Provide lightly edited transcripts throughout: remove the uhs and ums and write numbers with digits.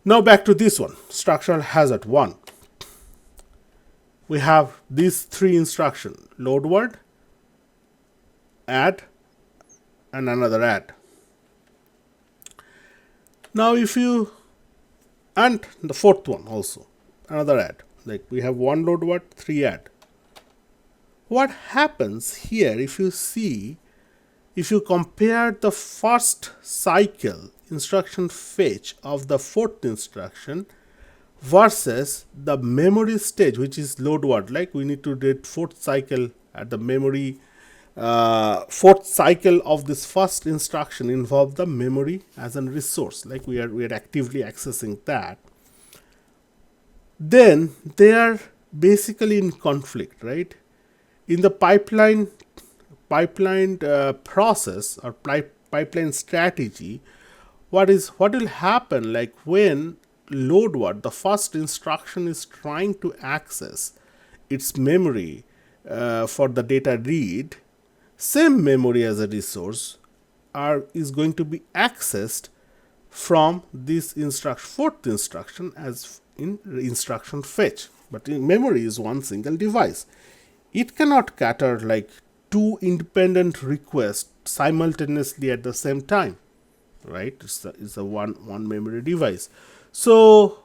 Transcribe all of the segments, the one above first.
Now back to this one, structural hazard 1. We have these 3 instructions: load word, add, and another add. Now if you, and the 4th one also, another add. Like we have 1 load word, 3 add. What happens here, if you see, if you compare the first cycle instruction fetch of the 4th instruction versus the memory stage, which is load word, like we need to do 4th cycle at the memory, 4th cycle of this first instruction involve the memory as a resource, like we are actively accessing that. Then they are basically in conflict, right? In the pipeline process or pipeline strategy, what will happen, like when load word, the first instruction, is trying to access its memory for the data read, same memory as a resource is going to be accessed from this 4th instruction as in instruction fetch. But in memory is one single device. It cannot cater like 2 independent requests simultaneously at the same time, right? It's a one memory device. So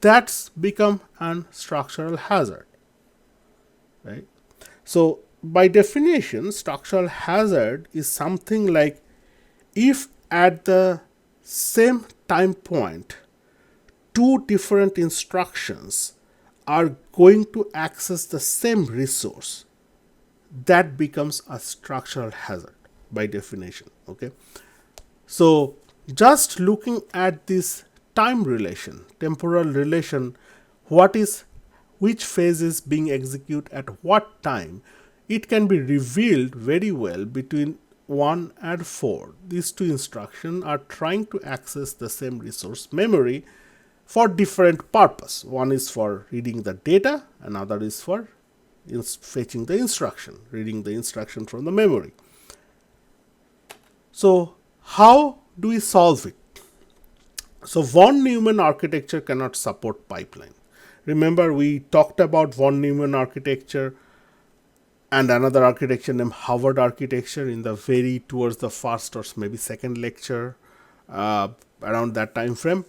that's become an structural hazard, right? So by definition, structural hazard is something like if at the same time point 2 different instructions are going to access the same resource, that becomes a structural hazard by definition. Okay, so just looking at this time relation, temporal relation, which phase is being executed at what time, it can be revealed very well between 1 and 4. These 2 instructions are trying to access the same resource, memory, for different purpose. One is for reading the data, another is for fetching the instruction, reading the instruction from the memory. So how do we solve it? So von Neumann architecture cannot support pipeline. Remember, we talked about von Neumann architecture and another architecture named Harvard architecture in the towards the first or maybe second lecture, around that time frame.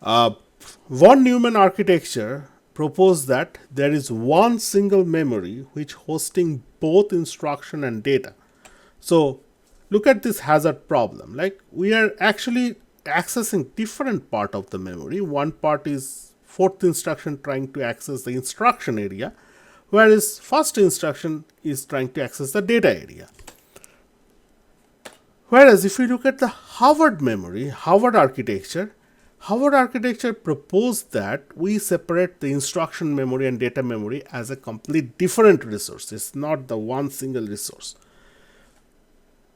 Von Neumann architecture proposed that there is one single memory which hosting both instruction and data. So look at this hazard problem. Like we are actually accessing different part of the memory. One part is 4th instruction trying to access the instruction area, whereas first instruction is trying to access the data area. Whereas if we look at the Harvard architecture proposed that we separate the instruction memory and data memory as a complete different resource. It's not the one single resource.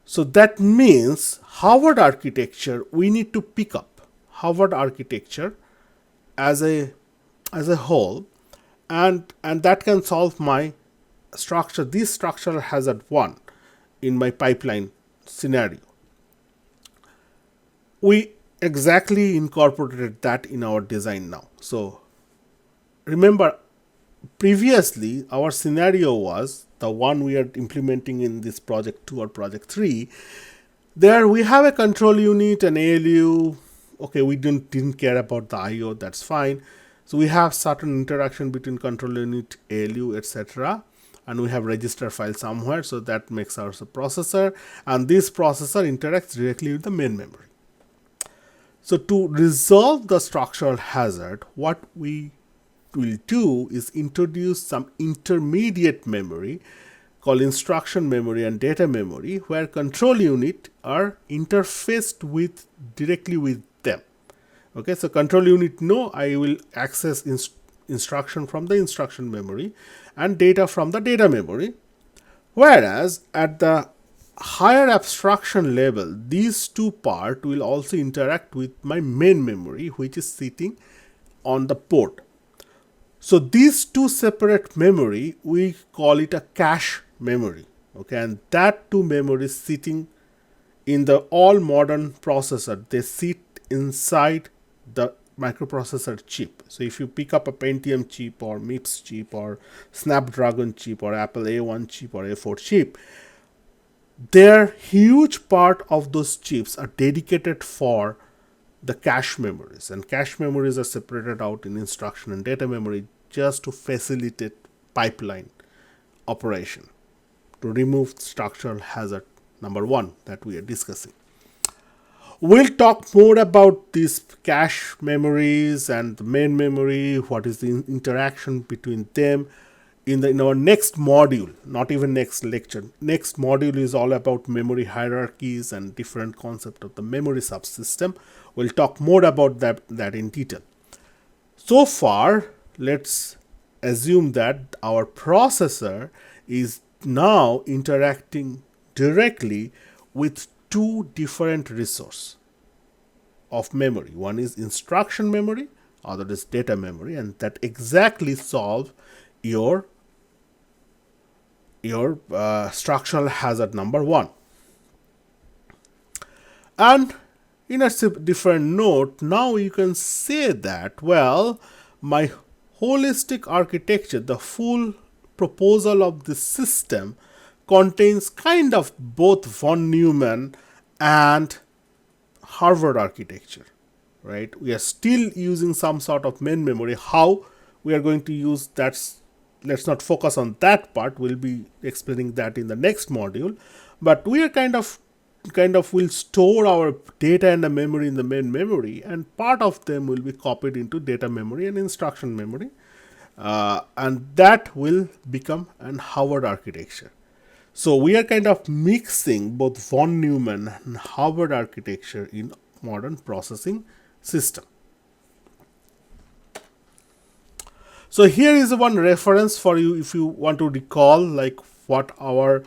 So that means Harvard architecture, we need to pick up Harvard architecture as a whole, and that can solve my this structural hazard 1 in my pipeline scenario. We exactly incorporated that in our design now. So remember, previously our scenario was the one we are implementing in this project 2 or project 3. There we have a control unit, an ALU. Okay, we didn't care about the IO, that's fine. So we have certain interaction between control unit, ALU, etc. And we have register file somewhere, so that makes our processor, and this processor interacts directly with the main memory. So to resolve the structural hazard, what we will do is introduce some intermediate memory called instruction memory and data memory, where control unit are interfaced directly with them. Okay, so control unit know I will access instruction from the instruction memory and data from the data memory, whereas at the higher abstraction level, these 2 parts will also interact with my main memory, which is sitting on the port. So these 2 separate memory, we call it a cache memory. Okay, and that 2 memories sitting in the all modern processor, they sit inside the microprocessor chip. So if you pick up a Pentium chip or MIPS chip or Snapdragon chip or Apple A1 chip or A4 chip, their huge part of those chips are dedicated for the cache memories, and cache memories are separated out in instruction and data memory just to facilitate pipeline operation, to remove structural hazard number one that we are discussing. We'll talk more about these cache memories and the main memory, what is the interaction between them in our next module, not even next lecture. Next module is all about memory hierarchies and different concept of the memory subsystem. We'll talk more about that in detail. So far, let's assume that our processor is now interacting directly with two different resources of memory. One is instruction memory, other is data memory, and that exactly solve your structural hazard number one. And in a different note, now you can say that, well, my holistic architecture, the full proposal of this system contains kind of both von Neumann and Harvard architecture, right? We are still using some sort of main memory. How we are going to use that, let's not focus on that part. We'll be explaining that in the next module. But we are kind of will store our data and the memory in the main memory, and part of them will be copied into data memory and instruction memory, and that will become an Harvard architecture. So we are kind of mixing both von Neumann and Harvard architecture in modern processing system. So here is one reference for you if you want to recall like what our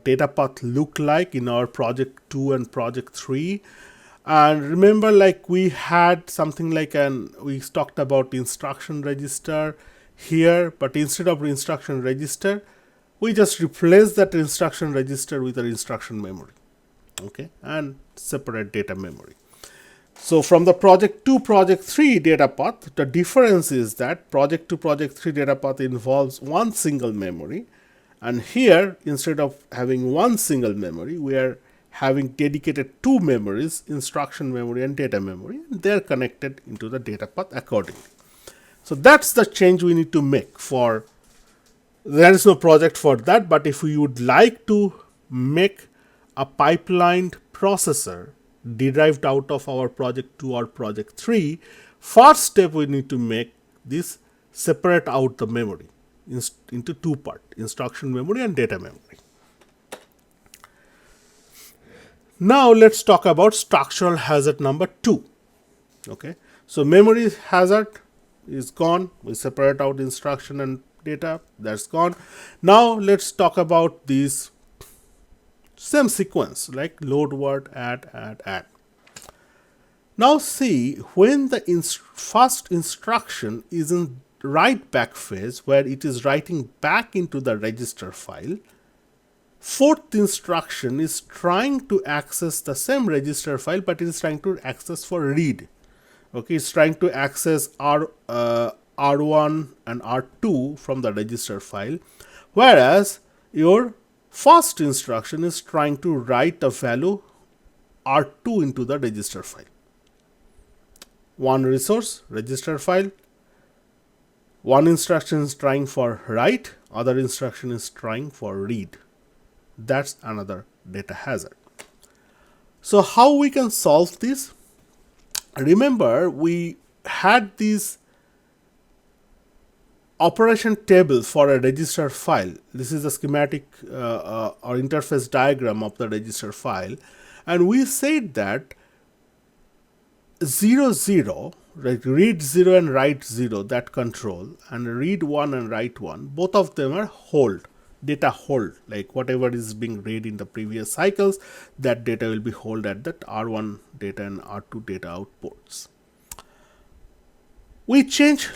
data path look like in our project 2 and project 3. And remember, like we had something like we talked about instruction register here, but instead of instruction register, we just replace that instruction register with an instruction memory, okay, and separate data memory. So from the project 2, project 3 data path, the difference is that project 2, project 3 data path involves one single memory, and here instead of having one single memory, we are having dedicated two memories, instruction memory and data memory, and they are connected into the data path accordingly. So that's the change we need to make. For there is no project for that, but if we would like to make a pipelined processor derived out of our project 2 or project 3, first step we need to make this separate out the memory into two parts, instruction memory and data memory. Now let's talk about structural hazard number 2. Okay, so memory hazard is gone. We separate out instruction and data, that's gone. Now let's talk about these same sequence like load word, add. Now see, when the first instruction is in write back phase where it is writing back into the register file, fourth instruction is trying to access the same register file, but it is trying to access for read. Okay, it's trying to access R1 and R2 from the register file, whereas your first instruction is trying to write the value R2 into the register file. One resource, register file. One instruction is trying for write, other instruction is trying for read. That's another data hazard. So how we can solve this? Remember, we had this operation table for a register file. This is a schematic or interface diagram of the register file, and we said that 0, 0, like read 0 and write 0, that control, and read 1 and write 1, both of them are hold, data hold, like whatever is being read in the previous cycles, that data will be hold at that R1 data and R2 data outputs. We change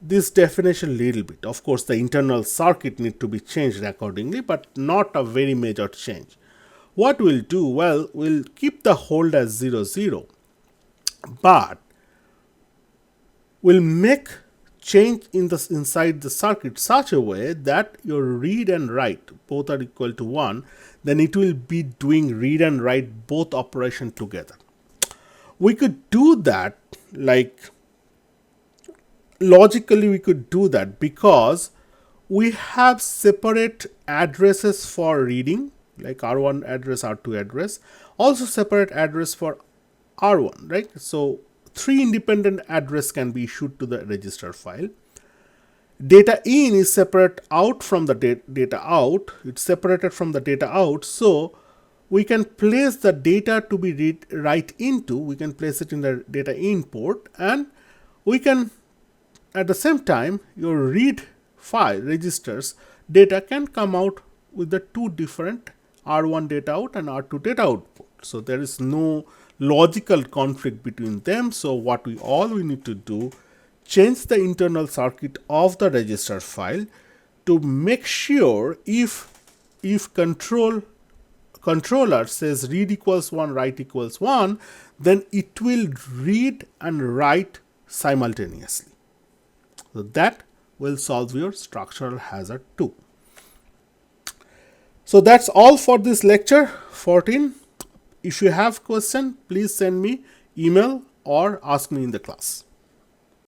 this definition a little bit. Of course, the internal circuit need to be changed accordingly, but not a very major change. What we'll do, well, we'll keep the hold as 0, 0. but will make change in the inside the circuit such a way that your read and write both are equal to 1, then it will be doing read and write both operation together. We could do that, like logically we could do that, because we have separate addresses for reading, like R1 address, R2 address, also separate address for R1, right? So 3 independent address can be issued to the register file. Data in is separate out from the data out. It's separated from the data out. So we can place the data to be write into, we can place it in the data in port, and we can at the same time your read file registers data can come out with the 2 different R1 data out and R2 data output. So there is no logical conflict between them. So what we need to do, change the internal circuit of the register file to make sure if controller says read equals 1, write equals 1, then it will read and write simultaneously. So that will solve your structural hazard 2. So that's all for this lecture 14. If you have question, please send me email or ask me in the class.